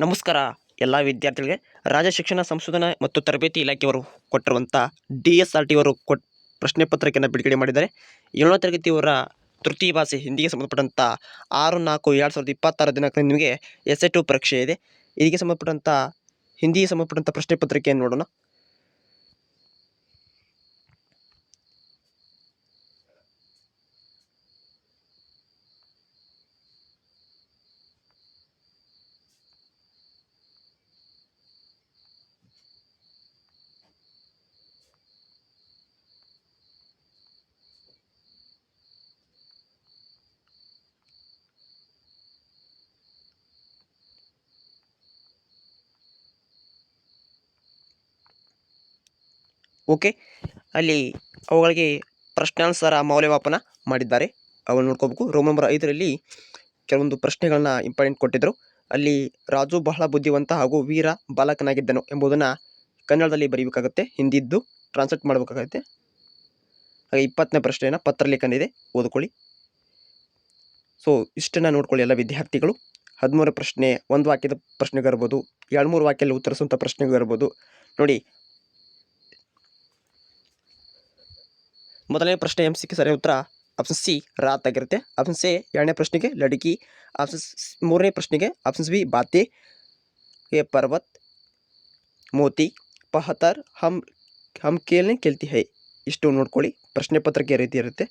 ನಮಸ್ಕಾರ ಎಲ್ಲ ವಿದ್ಯಾರ್ಥಿಗಳಿಗೆ ರಾಜ್ಯ ಶಿಕ್ಷಣ ಸಂಶೋಧನಾ ಮತ್ತು ತರಬೇತಿ ಇಲಾಖೆಯವರು ಕೊಟ್ಟಿರುವಂಥ DSRT ಅವರು ಪ್ರಶ್ನೆ ಪತ್ರಿಕೆಯನ್ನು ಬಿಡುಗಡೆ ಮಾಡಿದ್ದಾರೆ. 7ನೇ ತರಗತಿಯವರ ತೃತೀಯ ಭಾಷೆ ಹಿಂದಿಗೆ ಸಂಬಂಧಪಟ್ಟಂಥ 6-4-2026 ದಿನಾಂಕ ನಿಮಗೆ SI2 ಪರೀಕ್ಷೆ ಇದೆ. ಇದಕ್ಕೆ ಸಂಬಂಧಪಟ್ಟಂಥ ಹಿಂದಿಗೆ ಸಂಬಂಧಪಟ್ಟಂಥ ಪ್ರಶ್ನೆ ಪತ್ರಿಕೆಯನ್ನು ನೋಡೋಣ. ಓಕೆ, ಅಲ್ಲಿ ಅವುಗಳಿಗೆ ಪ್ರಶ್ನಾನುಸಾರ ಮೌಲ್ಯಮಾಪನ ಮಾಡಿದ್ದಾರೆ. ಅವನ್ನು ನೋಡ್ಕೋಬೇಕು. ರೋಮ್ ನಂಬರ್ 5ರಲ್ಲಿ ಕೆಲವೊಂದು ಪ್ರಶ್ನೆಗಳನ್ನ ಇಂಪಾರ್ಟೆಂಟ್ ಕೊಟ್ಟಿದ್ದರು. ಅಲ್ಲಿ ರಾಜು ಬಹಳ ಬುದ್ಧಿವಂತ ಹಾಗೂ ವೀರ ಬಾಲಕನಾಗಿದ್ದನು ಎಂಬುದನ್ನು ಕನ್ನಡದಲ್ಲಿ ಬರೀಬೇಕಾಗತ್ತೆ. ಹಿಂದಿದ್ದು ಟ್ರಾನ್ಸ್ಲೇಟ್ ಮಾಡಬೇಕಾಗತ್ತೆ. ಹಾಗೆ 20ನೇ ಪ್ರಶ್ನೆಯನ್ನು ಪತ್ರಲೇಖನ ಇದೆ, ಓದ್ಕೊಳ್ಳಿ. ಸೊ ಇಷ್ಟನ್ನು ನೋಡ್ಕೊಳ್ಳಿ ಎಲ್ಲ ವಿದ್ಯಾರ್ಥಿಗಳು. 13ನೇ ಪ್ರಶ್ನೆ ಒಂದು ವಾಕ್ಯದ ಪ್ರಶ್ನೆಗಳಿರ್ಬೋದು, 2-3 ವಾಕ್ಯದಲ್ಲಿ ಉತ್ತರಿಸುವಂಥ ಪ್ರಶ್ನೆಗಳಿರ್ಬೋದು. ನೋಡಿ, ಮೊದಲನೇ ಪ್ರಶ್ನೆ MCQ ಸರಿಯಾದ ಉತ್ತರ ಆಪ್ಷನ್ ಸಿ ರಾತ್ ಆಗಿರುತ್ತೆ. ಆಪ್ಷನ್ ಸಿ 2ನೇ ಪ್ರಶ್ನೆಗೆ ಲಡಕಿ. ಆಪ್ಷನ್ 3ನೇ ಪ್ರಶ್ನೆಗೆ ಆಪ್ಷನ್ ಬಿ ಬಾತೆ ಎ ಪರ್ವತ್ ಮೋತಿ ಪಹತರ್ ಹಮ್ ಕೇಳ್ತಿ ಹೈ. ಇಷ್ಟು ನೋಡ್ಕೊಳ್ಳಿ. ಪ್ರಶ್ನೆ ಪತ್ರಿಕೆ ರೀತಿ ಇರುತ್ತೆ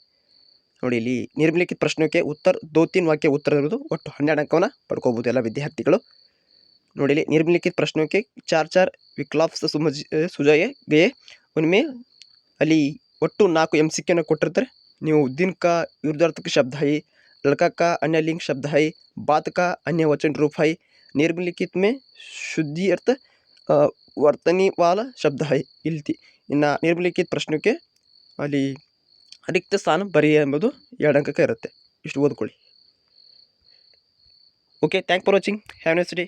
ನೋಡಿ. ಇಲ್ಲಿ ನಿರ್ಮಲಿಖಿತ ಪ್ರಶ್ನೆಗೆ ಉತ್ತರ 2-3 ವಾಕ್ಯ ಉತ್ತರ ಇರೋದು. ಒಟ್ಟು 12 ಅಂಕವನ್ನು ಪಡ್ಕೋಬೋದು ಎಲ್ಲ ವಿದ್ಯಾರ್ಥಿಗಳು. ನೋಡಿ, ಇಲ್ಲಿ ನಿರ್ಮಲಿಖಿತ ಪ್ರಶ್ನೆ के 4 ವಿಕ್ಲಾಪ್ ಸುಜಾಯೆ ಗಯೆ ಉನ್ಮೆ ಅಲ್ಲಿ ಒಟ್ಟು 4 MCQ ಕೊಟ್ಟಿರ್ತಾರೆ. ನೀವು दिन का विरुद्धार्थक शब्द है, लड़का का अन्य लिंग शब्द है, बात का अन्य वचन रूप है, निम्नलिखित में शुद्धि अर्थ वर्तनी वाला शब्द है. ಇಲ್ಲಿ ಇನ್ನು ನಿರ್ಮಲಿಖಿತ ಪ್ರಶ್ನೆಗೆ ಅಲ್ಲಿ ರಿಕ್ತ ಸ್ಥಾನ ಬರಿ ಎಂಬುದು 2 ಅಂಕಕ್ಕೆ ಇರುತ್ತೆ. ಇಷ್ಟು ಓದ್ಕೊಳ್ಳಿ. Okay, thank for watching. Have a nice day.